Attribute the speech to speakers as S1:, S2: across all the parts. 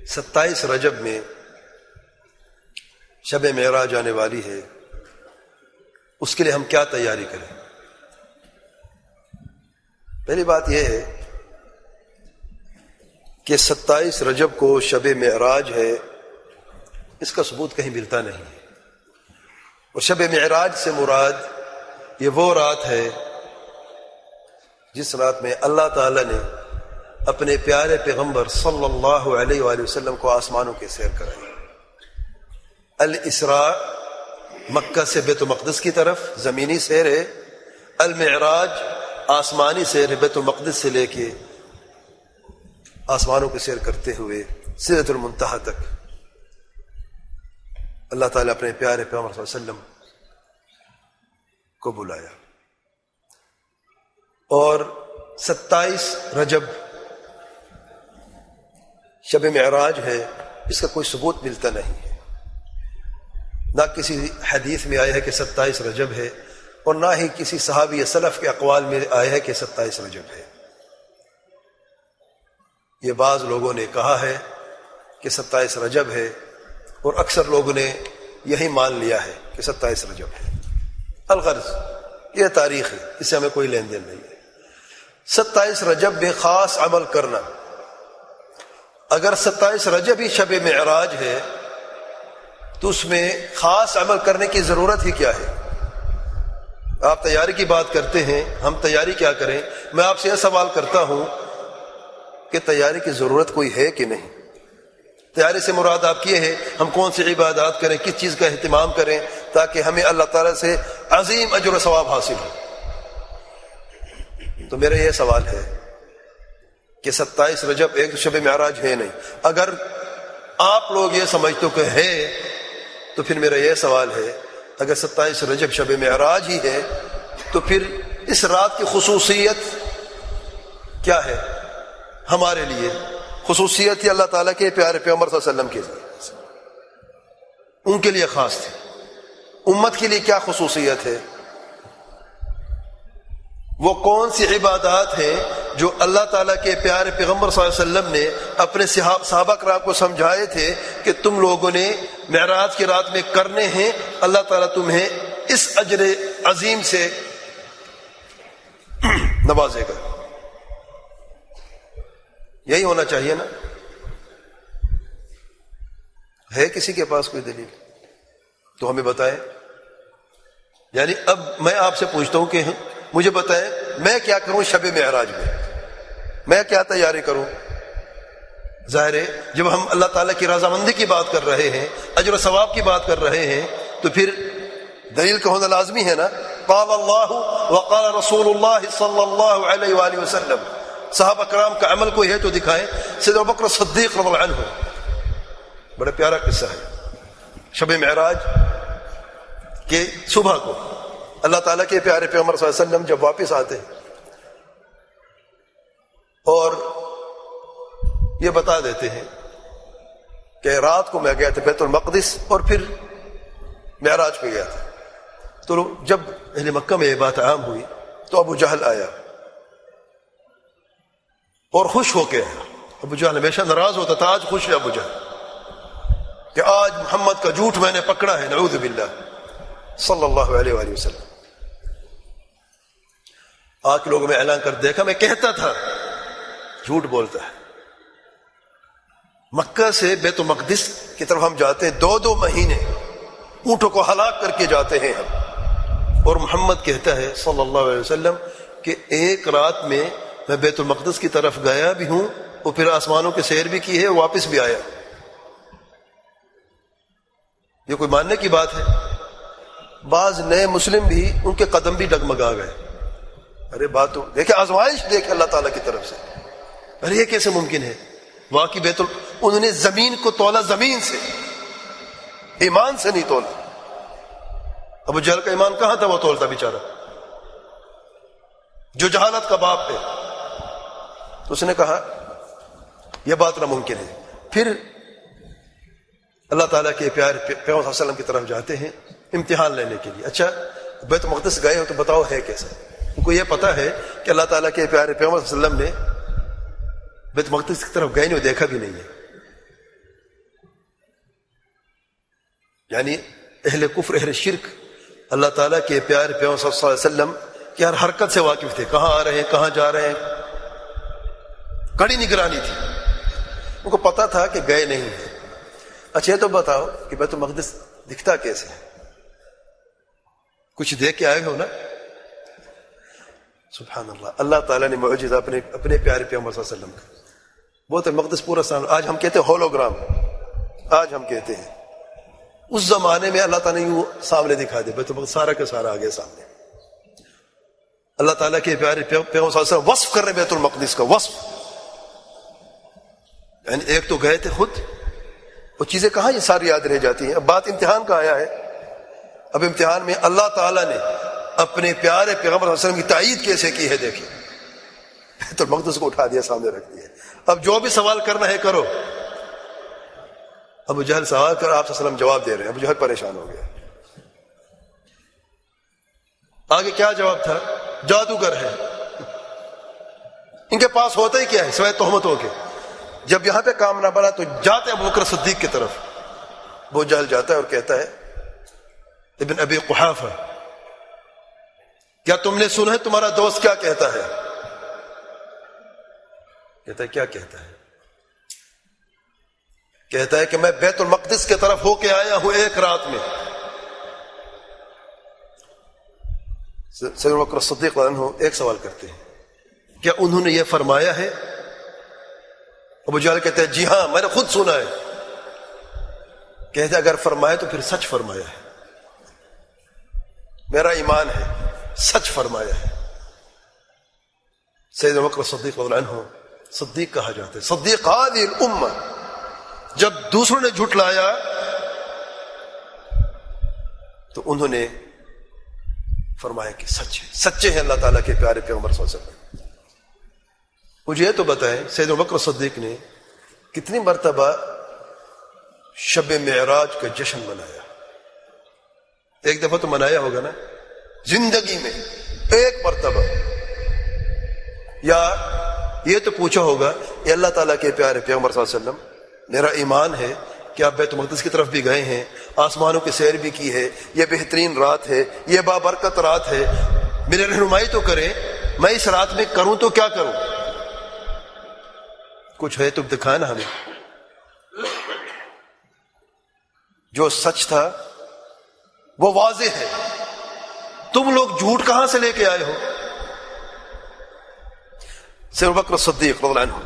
S1: 27 رجب میں شب معراج آنے والی ہے، اس کے لیے ہم کیا تیاری کریں؟ پہلی بات یہ ہے کہ 27 رجب کو شب معراج ہے، اس کا ثبوت کہیں ملتا نہیں ہے۔ اور شب معراج سے مراد یہ وہ رات ہے جس رات میں اللہ تعالی نے اپنے پیارے پیغمبر صلی اللہ علیہ وآلہ وسلم کو آسمانوں کی سیر کرائی۔ الاسراء مکہ سے بیت المقدس کی طرف زمینی سیر ہے، المعراج آسمانی سیر ہے، بیت المقدس سے لے کے آسمانوں کی سیر کرتے ہوئے سدرۃ المنتہا تک اللہ تعالیٰ اپنے پیارے پیغمبر صلی اللہ علیہ وسلم کو بلایا۔ اور 27 رجب شب معراج ہے، اس کا کوئی ثبوت ملتا نہیں ہے، نہ کسی حدیث میں آیا ہے کہ 27 رجب ہے، اور نہ ہی کسی صحابی یا سلف کے اقوال میں آیا ہے کہ 27 رجب ہے۔ یہ بعض لوگوں نے کہا ہے کہ 27 رجب ہے، اور اکثر لوگوں نے یہی مان لیا ہے کہ 27 رجب ہے۔ الغرض یہ تاریخ ہے، اس سے ہمیں کوئی لین دین نہیں ہے۔ 27 رجب میں خاص عمل کرنا، اگر 27 رجب ہی شب معراج ہے تو اس میں خاص عمل کرنے کی ضرورت ہی کیا ہے؟ آپ تیاری کی بات کرتے ہیں، ہم تیاری کیا کریں؟ میں آپ سے یہ سوال کرتا ہوں کہ تیاری کی ضرورت کوئی ہے کہ نہیں؟ تیاری سے مراد آپ کی ہے ہم کون سی عبادات کریں، کس چیز کا اہتمام کریں تاکہ ہمیں اللہ تعالیٰ سے عظیم اجر و ثواب حاصل ہو۔ تو میرا یہ سوال ہے کہ 27 رجب ایک شب معراج ہے نہیں، اگر آپ لوگ یہ سمجھتے کہ ہے تو پھر میرا یہ سوال ہے اگر 27 رجب شب معراج ہی ہے تو پھر اس رات کی خصوصیت کیا ہے ہمارے لیے؟ خصوصیت ہی اللہ تعالیٰ کے پیارے پیغمبر صلی اللہ علیہ وسلم کے لیے، ان کے لیے خاص تھی۔ امت کے لیے کیا خصوصیت ہے؟ وہ کون سی عبادات ہیں جو اللہ تعالیٰ کے پیارے پیغمبر صلی اللہ علیہ وسلم نے اپنے صحابہ کرام کو سمجھائے تھے کہ تم لوگوں نے معراج کی رات میں کرنے ہیں، اللہ تعالیٰ تمہیں اس اجر عظیم سے نوازے گا؟ یہی ہونا چاہیے نا؟ ہے کسی کے پاس کوئی دلیل تو ہمیں بتائیں۔ یعنی اب میں آپ سے پوچھتا ہوں کہ مجھے بتائیں میں کیا کروں شب معراج میں کیا تیاری کروں؟ ظاہر ہے جب ہم اللہ تعالیٰ کی رضامندی کی بات کر رہے ہیں، اجر و ثواب کی بات کر رہے ہیں، تو پھر دلیل کا ہونا لازمی ہے نا۔ قال اللہ وقال رسول اللہ صلی اللہ علیہ وآلہ وسلم، صحابہ کرام کا عمل کوئی ہے تو دکھائیں۔ سیدنا ابوبکر صدیق رضی اللہ عنہ، بڑا پیارا قصہ ہے، شب معراج کے صبح کو اللہ تعالیٰ کے پیارے پیغمبر صلی اللہ علیہ وسلم جب واپس آتے اور یہ بتا دیتے ہیں کہ رات کو میں گیا تھا بیت المقدس اور پھر معراج پہ گیا تھا، تو جب اہل مکہ میں یہ بات عام ہوئی تو ابو جہل آیا اور خوش ہو کے آیا۔ ابو جہل ہمیشہ ناراض ہوتا تھا، آج خوش ہے ابو جہل کہ آج محمد کا جھوٹ میں نے پکڑا ہے، نعوذ باللہ، صلی اللہ علیہ وآلہ وسلم۔ آج کے لوگوں میں اعلان کر دیکھا میں کہتا تھا، جھوٹ بولتا ہے۔ مکہ سے بیت المقدس کی طرف ہم جاتے ہیں، 2 مہینے اونٹوں کو ہلاک کر کے جاتے ہیں ہم، اور محمد کہتا ہے صلی اللہ علیہ وسلم کہ ایک رات میں میں بیت المقدس کی طرف گیا بھی ہوں اور پھر آسمانوں کی سیر بھی کی ہے، واپس بھی آیا۔ یہ کوئی ماننے کی بات ہے؟ بعض نئے مسلم بھی ان کے قدم بھی ڈگمگا گئے، ارے بات تو دیکھیں، آزمائش دیکھ اللہ تعالیٰ کی طرف سے، ارے یہ کیسے ممکن ہے؟ واقعی انہوں نے زمین کو تولا، زمین سے، ایمان سے نہیں تولا۔ ابو جہل کا ایمان کہاں تھا وہ تولتا بیچارہ، جو جہالت کا باپ ہے۔ تو اس نے کہا یہ بات ناممکن ہے۔ پھر اللہ تعالیٰ کے پیارے پیغمبر صلی اللہ علیہ وسلم کی طرف جاتے ہیں امتحان لینے کے لیے۔ اچھا بیت المقدس گئے ہو تو بتاؤ ہے کیسا؟ ان کو یہ پتا ہے کہ اللہ تعالیٰ کے پیارے پیغمبر صلی اللہ علیہ وسلم نے بیت المقدس کی طرف گئے نہیں، دیکھا بھی نہیں ہے، یعنی اہل کفر اہل شرک اللہ تعالیٰ کے پیارے پیغمبر صلی اللہ علیہ وسلم کی ہر حرکت سے واقف تھے، کہاں آ رہے ہیں کہاں جا رہے ہیں، کڑی نگرانی تھی، ان کو پتا تھا کہ گئے نہیں ہیں۔ اچھا یہ تو بتاؤ کہ بیت المقدس دکھتا کیسے ہے؟ کچھ دیکھ کے آئے ہو نا؟ سبحان اللہ، اللہ تعالیٰ نے معجزہ اپنے پیارے پیغمبر صلی اللہ علیہ وسلم کا، بیت المقدس پورا سامنے، آج ہم کہتے ہیں ہولوگرام، آج ہم کہتے ہیں، اس زمانے میں اللہ تعالیٰ نے یوں سامنے دکھا دیا، بیت المقدس سارا کا سارا آ گیا سامنے۔ اللہ تعالیٰ کے پیارے پیغمبر صلی اللہ علیہ وسلم وصف کر رہے بیت المقدس کا وصف، یعنی ایک تو گئے تھے خود، وہ چیزیں کہاں یہ ساری یاد رہ جاتی ہیں؟ اب بات امتحان کا آیا ہے، اب امتحان میں اللہ تعالیٰ نے اپنے پیارے پیغمبر صلی اللہ علیہ وسلم کی تائید کیسے کی ہے دیکھیں، بیت المقدس کو اٹھا دیا، سامنے رکھ دیا، اب جو بھی سوال کرنا ہے کرو۔ ابو جہل سوال کر آپ صلی اللہ علیہ وسلم جواب دے رہے ہیں، ابو جہل پریشان ہو گیا، آگے کیا جواب تھا؟ جادوگر ہے، ان کے پاس ہوتا ہی کیا ہے سوائے تہمتوں کے، جب یہاں پہ کام نہ بنا تو جاتے ابو بکر صدیق کی طرف، ابو جہل جاتا ہے اور کہتا ہے ابن ابی قحافہ، کیا تم نے سنا ہے تمہارا دوست کیا کہتا ہے؟ کہتا ہے کیا کہتا ہے؟ کہتا ہے کہ میں بیت المقدس کی طرف ہو کے آیا ہوں ایک رات میں۔ سیدنا ابو بکر صدیق رضی اللہ عنہ ایک سوال کرتے ہیں، کیا انہوں نے یہ فرمایا ہے؟ ابو جہل کہتے ہیں جی ہاں میں نے خود سنا ہے۔ کہتے ہیں اگر فرمایا تو پھر سچ فرمایا ہے، میرا ایمان ہے سچ فرمایا ہے۔ سیدنا ابو بکر صدیق رضی اللہ عنہ صدیق کہا جاتا ہے، صدیق هذه الامہ، جب دوسروں نے جھٹلایا تو انہوں نے فرمایا کہ سچ ہے، سچے ہیں اللہ تعالیٰ کے پیارے پیغمبر صلی اللہ علیہ وسلم۔ مجھے یہ تو بتائیں سیدنا ابو بکر صدیق نے کتنی مرتبہ شب معراج کا جشن منایا؟ ایک دفعہ تو منایا ہوگا نا زندگی میں، ایک مرتبہ، یا یہ تو پوچھا ہوگا کہ اللہ تعالیٰ کے پیارے پیغمبر صلی اللہ علیہ وسلم میرا ایمان ہے کہ آپ بیت المقدس کی طرف بھی گئے ہیں، آسمانوں کی سیر بھی کی ہے، یہ بہترین رات ہے، یہ بابرکت رات ہے، میرے رہنمائی تو کریں، میں اس رات میں کروں تو کیا کروں؟ کچھ ہے تو دکھائیں نا ہمیں۔ جو سچ تھا وہ واضح ہے، تم لوگ جھوٹ کہاں سے لے کے آئے ہو؟ سیدنا ابو بکر صدیق رضی اللہ عنہ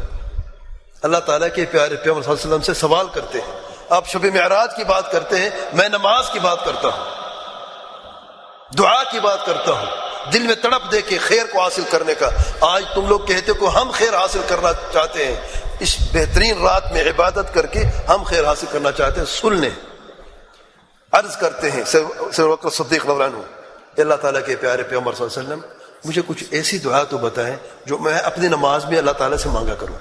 S1: اللہ تعالیٰ کے پیارے پیغمبر صلی اللہ علیہ وسلم سے سوال کرتے ہیں، آپ شب معراج کی بات کرتے ہیں، میں نماز کی بات کرتا ہوں، دعا کی بات کرتا ہوں، دل میں تڑپ دے کے خیر کو حاصل کرنے کا۔ آج تم لوگ کہتے ہو کہ ہم خیر حاصل کرنا چاہتے ہیں، اس بہترین رات میں عبادت کر کے ہم خیر حاصل کرنا چاہتے ہیں، سن لیں۔ عرض کرتے ہیں سیدنا ابو بکر صدیق رضی اللہ عنہ، اللہ تعالیٰ کے پیارے پیغمبر صلی اللہ علیہ وسلم مجھے کچھ ایسی دعا تو بتائیں جو میں اپنی نماز میں اللہ تعالیٰ سے مانگا کروں،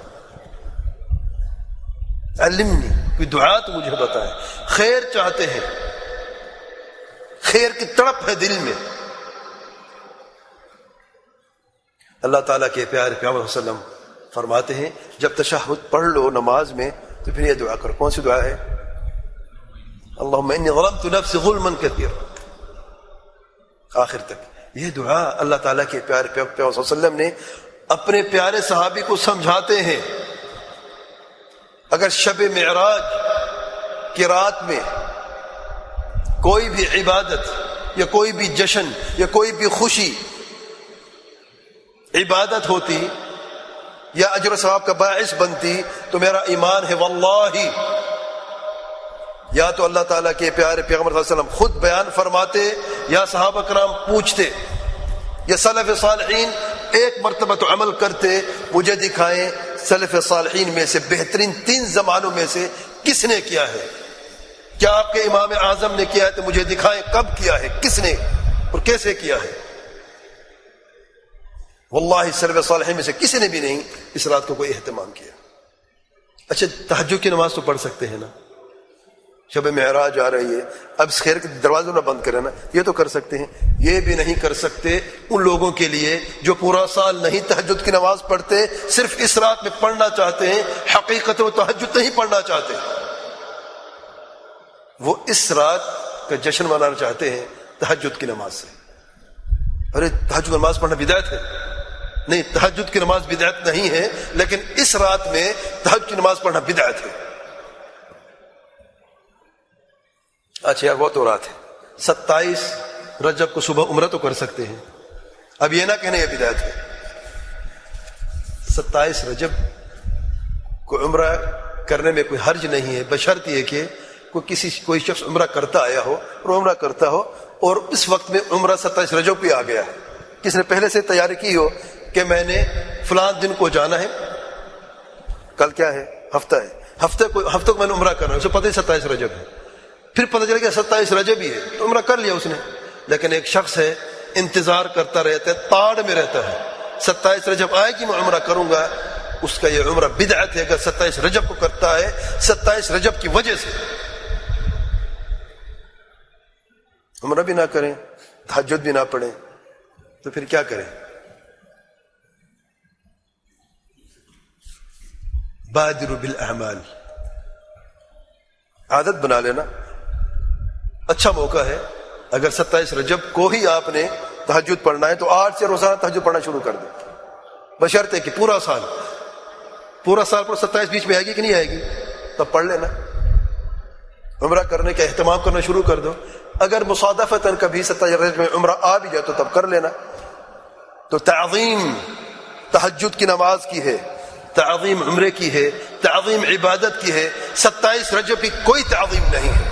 S1: علمنی، کوئی دعا تو مجھے بتائیں۔ خیر چاہتے ہیں، خیر کی تڑپ ہے دل میں۔ اللہ تعالیٰ کے پیارے پیغمبر صلی اللہ علیہ وسلم فرماتے ہیں جب تشہد پڑھ لو نماز میں تو پھر یہ دعا کرو۔ کون سی دعا ہے؟ اللہم انی ظلمت نفسی ظلما کثیرا، آخر تک یہ دعا اللہ تعالیٰ کے پیارے پیغمبر صلی اللہ علیہ وسلم نے اپنے پیارے صحابی کو سمجھاتے ہیں۔ اگر شب معراج کی رات میں کوئی بھی عبادت یا کوئی بھی جشن یا کوئی بھی خوشی عبادت ہوتی یا اجر و ثواب کا باعث بنتی تو میرا ایمان ہے واللہ یا تو اللہ تعالیٰ کے پیارے پیغمبر صلی اللہ علیہ وسلم خود بیان فرماتے یا صحابہ کرام پوچھتے یا سلف صالحین ایک مرتبہ تو عمل کرتے، مجھے دکھائیں سلف صالحین میں سے بہترین 3 زمانوں میں سے کس نے کیا ہے؟ کیا آپ کے امام اعظم نے کیا ہے تو مجھے دکھائیں کب کیا ہے، کس نے اور کیسے کیا ہے؟ واللہ سلف صالحین میں سے کسی نے بھی نہیں اس رات کو کوئی اہتمام کیا۔ اچھا تہجد کی نماز تو پڑھ سکتے ہیں نا، شب معراج آ رہی ہے، اب اس خیر کے دروازوں نہ بند کرے نا، یہ تو کر سکتے ہیں۔ یہ بھی نہیں کر سکتے ان لوگوں کے لیے جو پورا سال نہیں تہجد کی نماز پڑھتے، صرف اس رات میں پڑھنا چاہتے ہیں، حقیقت و تہجد نہیں پڑھنا چاہتے۔ وہ اس رات کا جشن منانا چاہتے ہیں تہجد کی نماز سے. ارے تہجد نماز پڑھنا بدعت ہے؟ نہیں، تہجد کی نماز بدعت نہیں ہے، لیکن اس رات میں تہجد کی نماز پڑھنا بدعت ہے. اچھا یار وہ تو رات ہے، 27 رجب کو صبح عمرہ تو کر سکتے ہیں. اب یہ نہ کہنے یہ بدعت ہے. 27 رجب کو عمرہ کرنے میں کوئی حرج نہیں ہے، بشرط یہ کہ کوئی شخص عمرہ کرتا آیا ہو اور عمرہ کرتا ہو اور اس وقت میں عمرہ 27 رجب پہ آ گیا ہے. کس نے پہلے سے تیاری کی ہو کہ میں نے فلان دن کو جانا ہے، کل کیا ہے، ہفتہ ہے، ہفتے کو میں نے عمرہ کرنا ہے، اسے پتہ ہی 27 رجب ہے. پھر پتہ چلا کہ 27 رجب ہی ہے تو عمرہ کر لیا اس نے. لیکن ایک شخص ہے انتظار کرتا رہتا ہے، تاڑ میں رہتا ہے، 27 رجب آئے کہ میں عمرہ کروں گا، اس کا یہ عمرہ بدعت ہے. اگر 27 رجب کو کرتا ہے 27 رجب کی وجہ سے، عمرہ بھی نہ کریں، تہجد بھی نہ پڑھیں، تو پھر کیا کریں؟ بادروا بالاعمال، عادت بنا لینا. اچھا موقع ہے، اگر 27 رجب کو ہی آپ نے تہجد پڑھنا ہے تو آج سے روزانہ تہجد پڑھنا شروع کر دیں، بشرطے کہ پورا سال پر 27 بیچ میں آئے گی کہ نہیں آئے گی تب پڑھ لینا. عمرہ کرنے کا اہتمام کرنا شروع کر دو. اگر مصادفتاً کبھی 27 رجب میں عمرہ آ بھی جائے تو تب کر لینا. تو تعظیم تہجد کی نماز کی ہے، تعظیم عمرے کی ہے، تعظیم عبادت کی ہے. 27 رجب کی کوئی تعظیم نہیں ہے.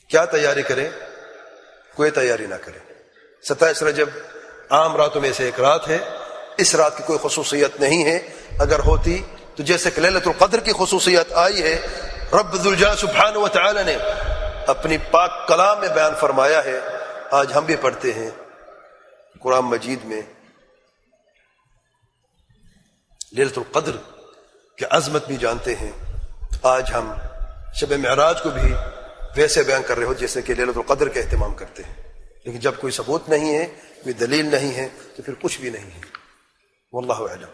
S1: کیا تیاری کریں؟ کوئی تیاری نہ کریں. 27 رجب عام راتوں میں سے ایک رات ہے، اس رات کی کوئی خصوصیت نہیں ہے. اگر ہوتی تو جیسے کہ لیلۃ القدر کی خصوصیت آئی ہے، رب ذوالجلال سبحانہ و تعالی نے اپنی پاک کلام میں بیان فرمایا ہے. آج ہم بھی پڑھتے ہیں قرآن مجید میں لیلۃ القدر کی عظمت بھی جانتے ہیں. آج ہم شب معراج کو بھی ویسے بیان کر رہے ہو جیسے کہ لیلۃ القدر کا اہتمام کرتے ہیں. لیکن جب کوئی ثبوت نہیں ہے، کوئی دلیل نہیں ہے، تو پھر کچھ بھی نہیں ہے. واللہ اعلم.